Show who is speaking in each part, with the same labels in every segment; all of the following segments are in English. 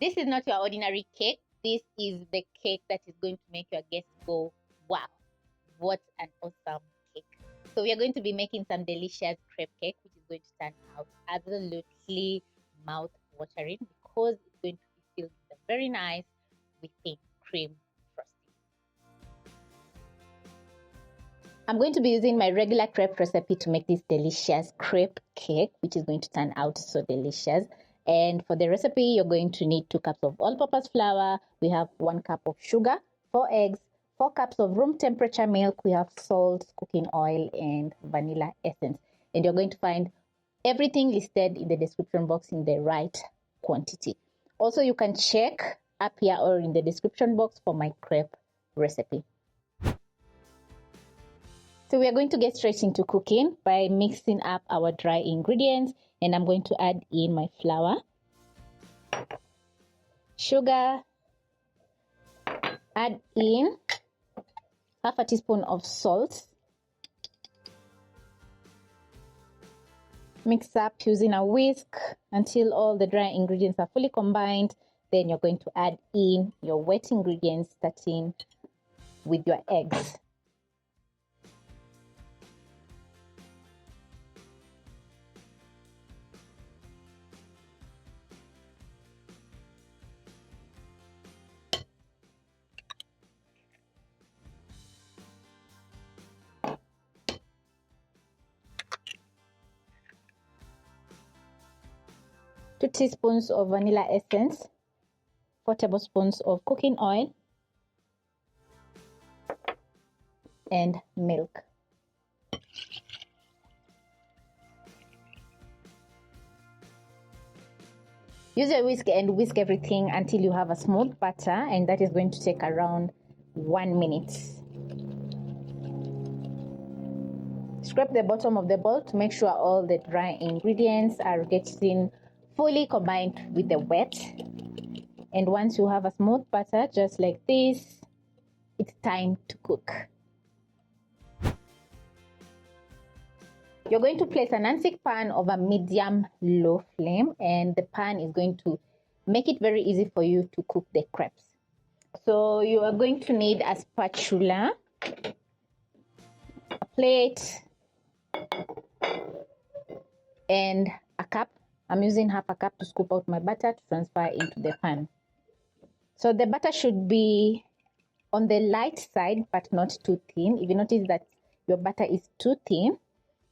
Speaker 1: This is not your ordinary cake. This is the cake that is going to make your guests go, wow, what an awesome cake. So we are going to be making some delicious crepe cake, which is going to turn out absolutely mouth-watering because it's going to be filled with a very nice whipping cream frosting. I'm going to be using my regular crepe recipe to make this delicious crepe cake, which is going to turn out so delicious. And for the recipe, you're going to need 2 cups of all-purpose flour. We have 1 cup of sugar, 4 eggs, 4 cups of room temperature milk. We have salt, cooking oil, and vanilla essence. And you're going to find everything listed in the description box in the right quantity. Also, you can check up here or in the description box for my crepe recipe. So we are going to get straight into cooking by mixing up our dry ingredients, and I'm going to add in my flour, sugar, add in half a teaspoon of salt, mix up using a whisk until all the dry ingredients are fully combined. Then you're going to add in your wet ingredients, starting with your eggs. Two teaspoons of vanilla essence, 4 tablespoons of cooking oil, and milk. Use your whisk and whisk everything until you have a smooth batter, and that is going to take around 1 minute. Scrape the bottom of the bowl to make sure all the dry ingredients are getting fully combined with the wet. And once you have a smooth batter just like this, it's time to cook. You're going to place a non-stick pan over medium-low flame, and the pan is going to make it very easy for you to cook the crepes. So you are going to need a spatula, a plate, and a cup. I'm using half a cup to scoop out my butter to transfer into the pan. So the butter should be on the light side, but not too thin. If you notice that your butter is too thin,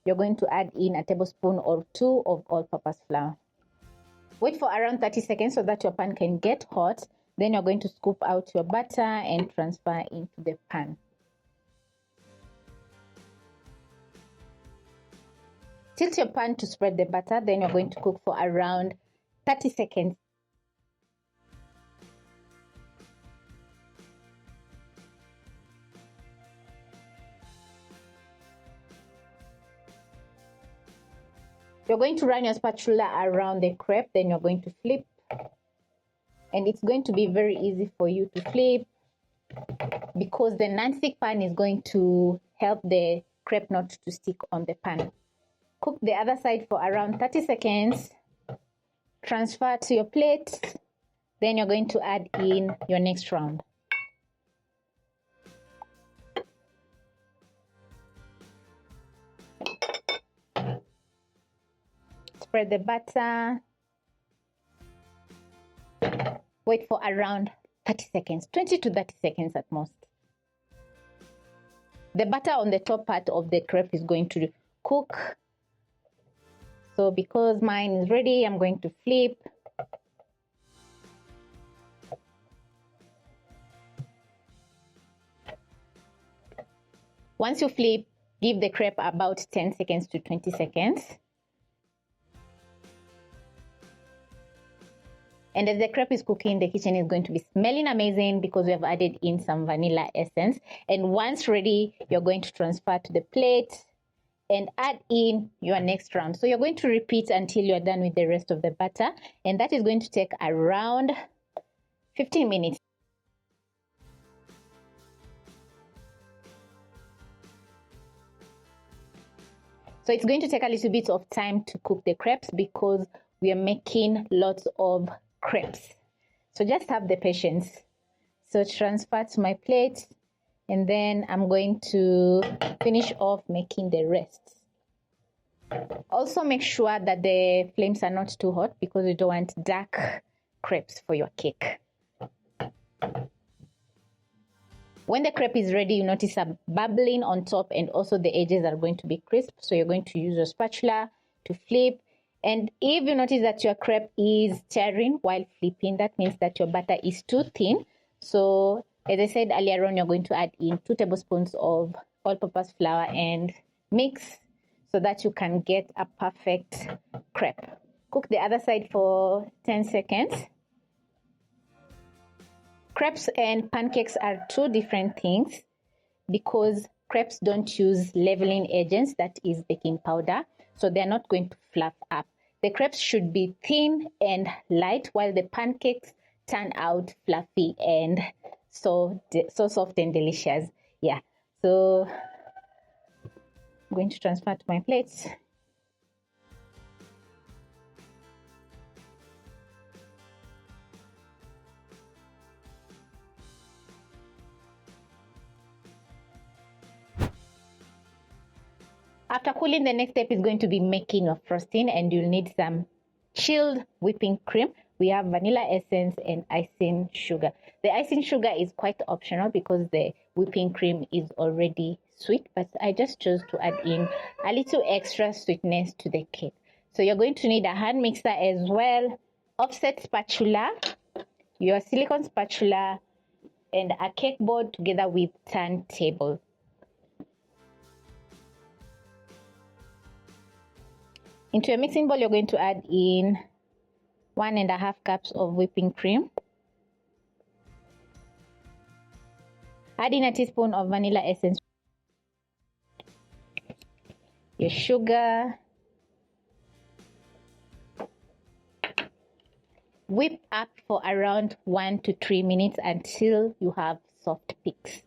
Speaker 1: you're going to add in a tablespoon or 2 of all-purpose flour. Wait for around 30 seconds so that your pan can get hot. Then you're going to scoop out your butter and transfer into the pan. Tilt your pan to spread the butter. Then you're going to cook for around 30 seconds. You're going to run your spatula around the crepe, then you're going to flip. And it's going to be very easy for you to flip because the non-stick pan is going to help the crepe not to stick on the pan. Cook the other side for around 30 seconds. Transfer to your plate. Then you're going to add in your next round. Spread the butter. Wait for around 30 seconds, 20 to 30 seconds at most. The butter on the top part of the crepe is going to cook. So because mine is ready, I'm going to flip. Once you flip, give the crepe about 10 seconds to 20 seconds. And as the crepe is cooking, the kitchen is going to be smelling amazing because we have added in some vanilla essence. And once ready, you're going to transfer to the plate and add in your next round. So you're going to repeat until you're done with the rest of the batter. And that is going to take around 15 minutes. So it's going to take a little bit of time to cook the crepes because we are making lots of crepes. So just have the patience. So transfer to my plate, and then I'm going to finish off making the rest. Also make sure that the flames are not too hot because you don't want dark crepes for your cake. When the crepe is ready, you notice a bubbling on top, and also the edges are going to be crisp. So you're going to use your spatula to flip. And if you notice that your crepe is tearing while flipping, that means that your batter is too thin. So as I said earlier on, you're going to add in 2 tablespoons of all-purpose flour and mix so that you can get a perfect crepe. Cook the other side for 10 seconds. Crepes and pancakes are two different things because crepes don't use leveling agents, that is baking powder, so they're not going to fluff up. The crepes should be thin and light, while the pancakes turn out fluffy and so soft and delicious. Yeah, so I'm going to transfer to my plates. After cooling, the next step is going to be making your frosting, and you'll need some chilled whipping cream. We have vanilla essence and icing sugar. The icing sugar is quite optional because the whipping cream is already sweet, but I just chose to add in a little extra sweetness to the cake. So you're going to need a hand mixer as well, offset spatula, your silicone spatula, and a cake board together with turntable. Into a mixing bowl, you're going to add in 1.5 cups of whipping cream. Add in a teaspoon of vanilla essence, your sugar. Whip up for around 1 to 3 minutes until you have soft peaks.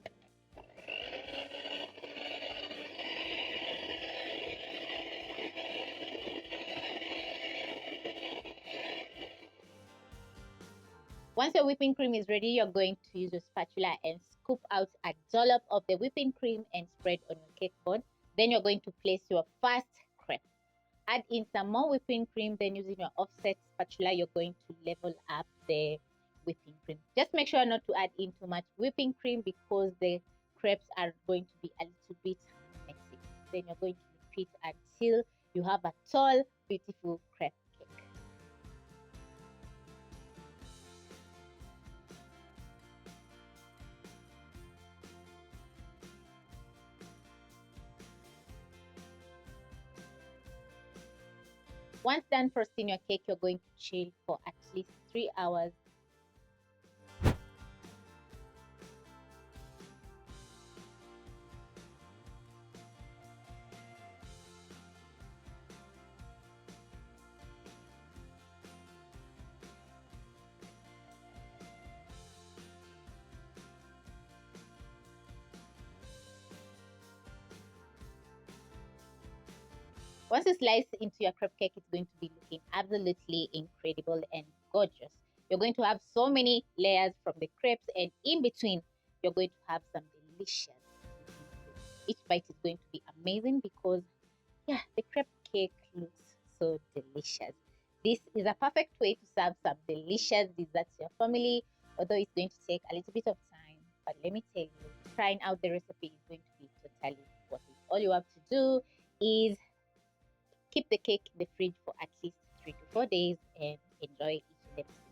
Speaker 1: Once your whipping cream is ready, you're going to use your spatula and scoop out a dollop of the whipping cream and spread on your cake board. Then you're going to place your first crepe. Add in some more whipping cream, then using your offset spatula, you're going to level up the whipping cream. Just make sure not to add in too much whipping cream because the crepes are going to be a little bit messy. Then you're going to repeat until you have a tall, beautiful crepe cake. Once done frosting your cake, you're going to chill for at least 3 hours. Once you slice into your crepe cake, it's going to be looking absolutely incredible and gorgeous. You're going to have so many layers from the crepes, and in between, you're going to have some delicious. Each bite is going to be amazing because, yeah, the crepe cake looks so delicious. This is a perfect way to serve some delicious desserts to your family, although it's going to take a little bit of time. But let me tell you, trying out the recipe is going to be totally worth it. All you have to do is keep the cake in the fridge for at least 3 to 4 days and enjoy each and every